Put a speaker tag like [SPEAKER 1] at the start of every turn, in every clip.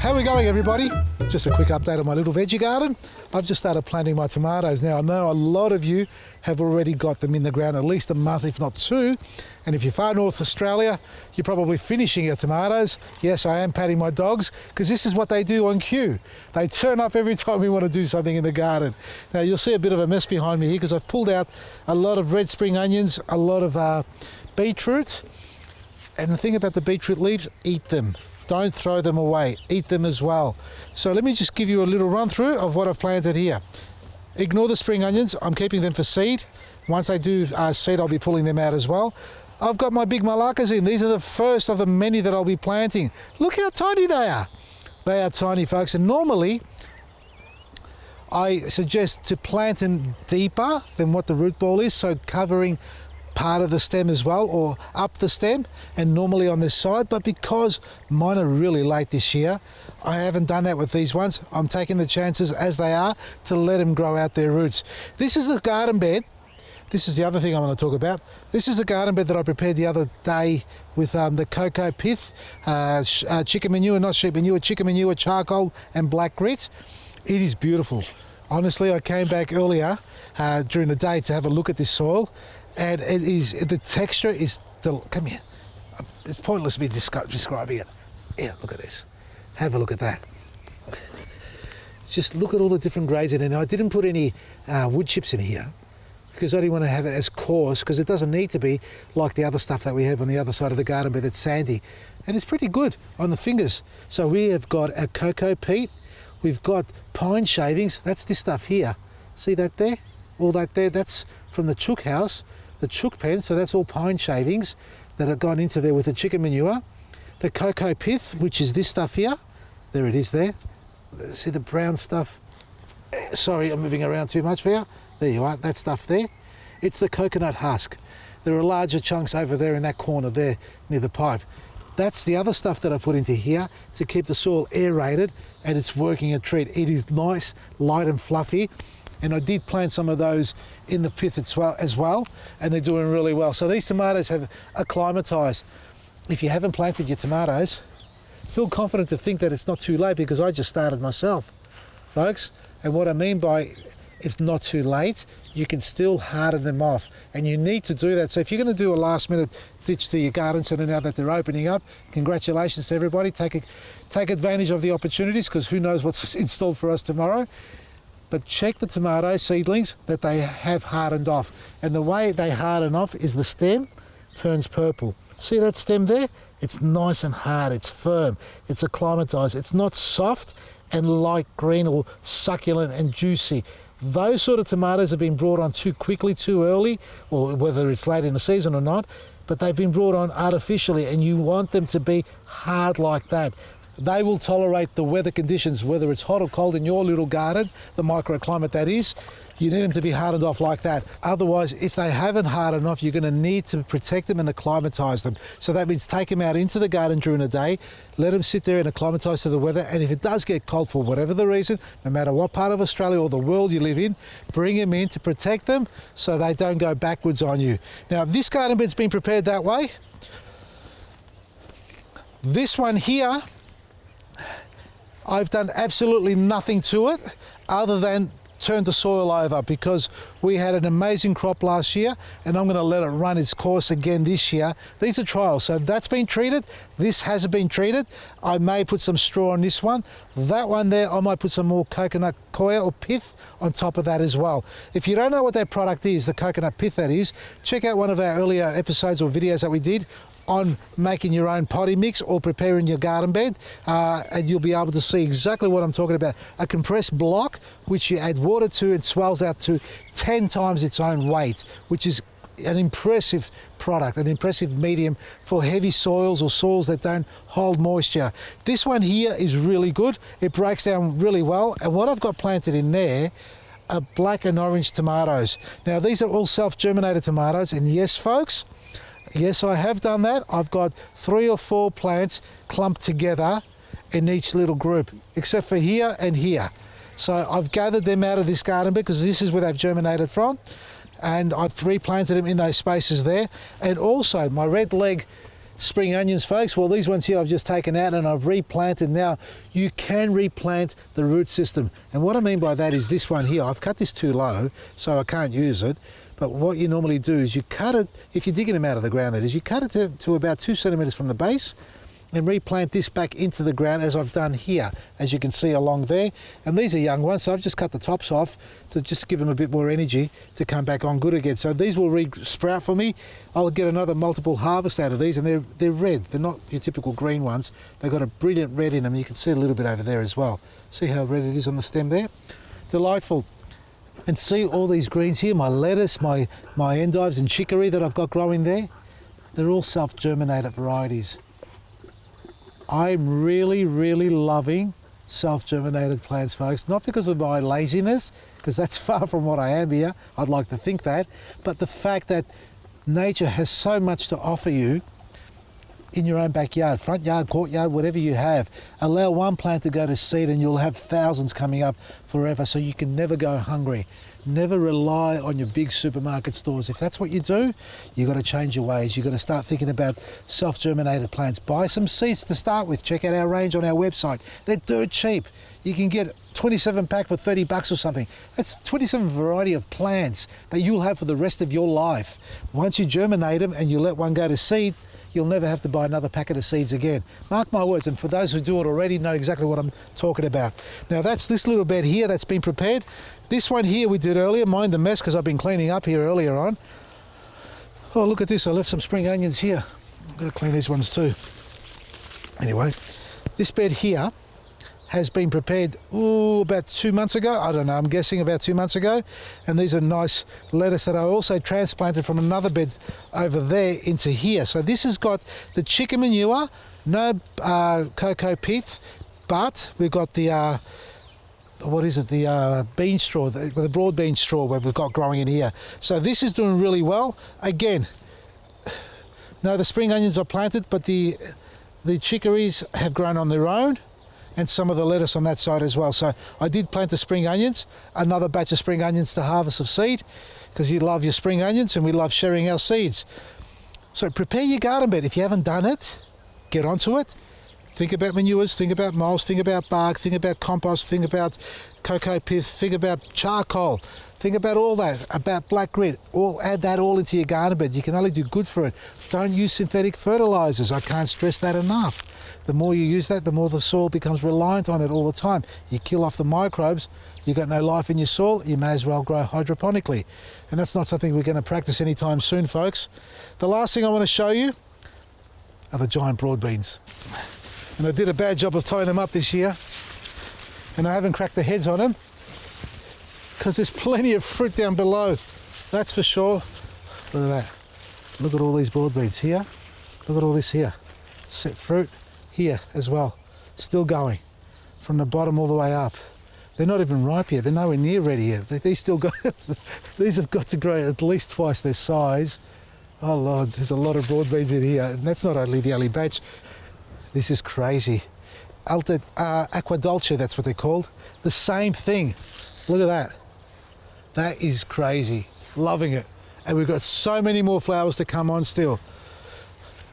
[SPEAKER 1] How are we going, everybody? Just a quick update on my little veggie garden. I've just started planting my tomatoes. Now, I know a lot of you have already got them in the ground at least a month, if not two. And if you're far north Australia, you're probably finishing your tomatoes. Yes, I am patting my dogs because this is what they do on cue. They turn up every time we want to do something in the garden. Now, you'll see a bit of a mess behind me here because I've pulled out a lot of red spring onions, a lot of beetroot. And the thing about the beetroot leaves, eat them. Don't throw them away, eat them as well. So let me just give you a little run through of what I've planted here. Ignore the spring onions, I'm keeping them for seed. Once I do seed, I'll be pulling them out as well. I've got my big malacas in. These are the first of the many that I'll be planting. Look how tiny they are. They are tiny, folks, and normally I suggest to plant them deeper than what the root ball is, so covering part of the stem as well, or up the stem, and normally on this side. But because mine are really late this year, I haven't done that with these ones. I'm taking the chances as they are to let them grow out their roots. This is the garden bed. This is the other thing I want to talk about. This is the garden bed that I prepared the other day with the cocoa pith, chicken manure, not sheep manure, chicken manure, charcoal and black grit. It is beautiful. Honestly, I came back earlier during the day to have a look at this soil. And it is, the texture is, come here. It's pointless me describing it. Yeah, look at this. Have a look at that. Just look at all the different grades in it. Now, I didn't put any wood chips in here because I didn't want to have it as coarse, because it doesn't need to be like the other stuff that we have on the other side of the garden bed that's sandy. And it's pretty good on the fingers. So we have got a cocoa peat. We've got pine shavings. That's this stuff here. See that there? All that there, that's from the chook house. The chook pen, so that's all pine shavings that have gone into there with the chicken manure. The cocoa pith, which is this stuff here. There it is there. See the brown stuff? Sorry, I'm moving around too much for you. There you are, that stuff there. It's the coconut husk. There are larger chunks over there in that corner there near the pipe. That's the other stuff that I put into here to keep the soil aerated, and it's working a treat. It is nice, light and fluffy. And I did plant some of those in the pith as well, and they're doing really well. So these tomatoes have acclimatized. If you haven't planted your tomatoes, feel confident to think that it's not too late, because I just started myself, folks. And what I mean by it's not too late, you can still harden them off, and you need to do that. So if you're going to do a last minute ditch to your garden center now that they're opening up, congratulations to everybody. Take advantage of the opportunities, because who knows what's installed for us tomorrow. But check the tomato seedlings that they have hardened off. And the way they harden off is the stem turns purple. See that stem there? It's nice and hard, it's firm, it's acclimatized. It's not soft and light green or succulent and juicy. Those sort of tomatoes have been brought on too quickly, too early, or whether it's late in the season or not, but they've been brought on artificially, and you want them to be hard like that. They will tolerate the weather conditions, whether it's hot or cold in your little garden, the microclimate that is. You need them to be hardened off like that. Otherwise, if they haven't hardened off, you're going to need to protect them and acclimatize them. So that means take them out into the garden during the day, let them sit there and acclimatize to the weather. And if it does get cold for whatever the reason, no matter what part of Australia or the world you live in, bring them in to protect them so they don't go backwards on you. Now, this garden bed's been prepared that way. This one here, I've done absolutely nothing to it other than turn the soil over, because we had an amazing crop last year, and I'm going to let it run its course again this year. These are trials, so that's been treated. This hasn't been treated. I may put some straw on this one. That one there, I might put some more coconut coir or pith on top of that as well. If you don't know what that product is, the coconut pith that is, check out one of our earlier episodes or videos that we did on making your own potting mix or preparing your garden bed, and you'll be able to see exactly what I'm talking about. A compressed block which you add water to, it swells out to 10 times its own weight, which is an impressive product, an impressive medium for heavy soils or soils that don't hold moisture. This one here is really good. It breaks down really well, and what I've got planted in there are black and orange tomatoes. Now, these are all self-germinated tomatoes, and yes, folks, yes, I have done that. I've got 3 or 4 plants clumped together in each little group, except for here and here. So I've gathered them out of this garden bed, because this is where they've germinated from, and I've replanted them in those spaces there. And also my red leg spring onions, folks. Well, these ones here I've just taken out and I've replanted. Now, you can replant the root system. And what I mean by that is this one here. I've cut this too low, so I can't use it. But what you normally do is you cut it, if you're digging them out of the ground, that is, you cut it to about 2 centimetres from the base and replant this back into the ground as I've done here, as you can see along there. And these are young ones, so I've just cut the tops off to just give them a bit more energy to come back on good again. So these will sprout for me. I'll get another multiple harvest out of these, and they're red. They're not your typical green ones. They've got a brilliant red in them. You can see a little bit over there as well. See how red it is on the stem there? Delightful. And see all these greens here, my lettuce, my endives and chicory that I've got growing there. They're all self-germinated varieties. I'm really, really loving self-germinated plants, folks. Not because of my laziness, because that's far from what I am here. I'd like to think that. But the fact that nature has so much to offer you in your own backyard, front yard, courtyard, whatever you have. Allow one plant to go to seed and you'll have thousands coming up forever, so you can never go hungry. Never rely on your big supermarket stores. If that's what you do, you've got to change your ways. You've got to start thinking about self-germinated plants. Buy some seeds to start with. Check out our range on our website. They're dirt cheap. You can get 27 pack for $30 or something. That's 27 variety of plants that you'll have for the rest of your life. Once you germinate them and you let one go to seed, you'll never have to buy another packet of seeds again. Mark my words, and for those who do it already know exactly what I'm talking about. Now that's this little bed here that's been prepared. This one here we did earlier, mind the mess because I've been cleaning up here earlier on. Oh, look at this, I left some spring onions here. I've got to clean these ones too. Anyway, this bed here has been prepared about 2 months ago. I don't know, I'm guessing about 2 months ago. And these are nice lettuce that I also transplanted from another bed over there into here. So this has got the chicken manure, no cocoa pith, but we've got the what is it, the bean straw, the broad bean straw where we've got growing in here. So this is doing really well. Again, no, the spring onions are planted, but the chicories have grown on their own, and some of the lettuce on that side as well. So I did plant the spring onions, another batch of spring onions to harvest of seed, because you love your spring onions and we love sharing our seeds. So prepare your garden bed. If you haven't done it, get onto it. Think about manures, think about mulch, think about bark, think about compost, think about cocoa pith, think about charcoal, think about all that, about black grit. Add that all into your garden bed. You can only do good for it. Don't use synthetic fertilizers. I can't stress that enough. The more you use that, the more the soil becomes reliant on it all the time. You kill off the microbes, you've got no life in your soil, you may as well grow hydroponically. And that's not something we're going to practice anytime soon, folks. The last thing I want to show you are the giant broad beans. And I did a bad job of tying them up this year, and I haven't cracked the heads on them because there's plenty of fruit down below, that's for sure. Look at that. Look at all these broad beans here. Look at all this here. Set fruit here as well. Still going from the bottom all the way up. They're not even ripe yet. They're nowhere near ready yet. These still got, these have got to grow at least twice their size. Oh Lord, there's a lot of broad beans in here. And that's not only the early batch. This is crazy. Aqua Dolce, that's what they're called. The same thing. Look at that. That is crazy. Loving it. And we've got so many more flowers to come on still.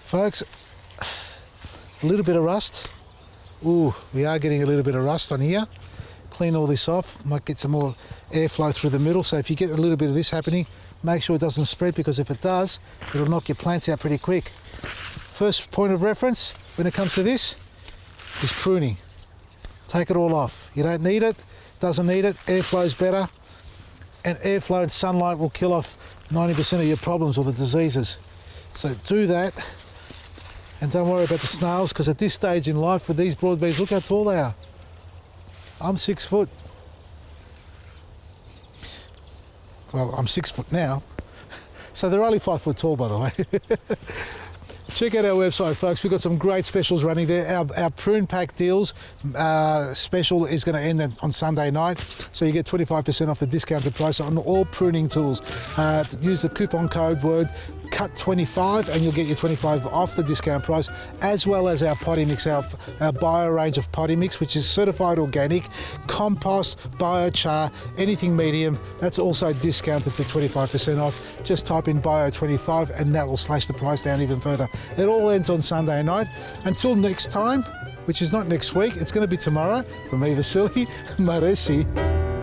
[SPEAKER 1] Folks, a little bit of rust. Ooh, we are getting a little bit of rust on here. Clean all this off. Might get some more airflow through the middle. So if you get a little bit of this happening, make sure it doesn't spread, because if it does, it'll knock your plants out pretty quick. First point of reference when it comes to this is pruning. Take it all off. You don't need it, doesn't need it, airflow's better, and airflow and sunlight will kill off 90% of your problems or the diseases. So do that, and don't worry about the snails, because at this stage in life with these broad beans, look how tall they are. I'm 6 foot. Well, I'm 6 foot now, so they're only 5 foot tall, by the way. Check out our website, folks. We've got some great specials running there. Our prune pack deals special is going to end on Sunday night, so you get 25% off the discounted price on all pruning tools. Use the coupon code word cut 25 and you'll get your 25 off the discount price, as well as our potting mix, our bio range of potting mix, which is certified organic, compost, biochar, anything medium, that's also discounted to 25% off. Just type in bio 25 and that will slash the price down even further. It all ends on Sunday night. Until next time, which is not next week, it's going to be tomorrow, from me, Vasily Maresi.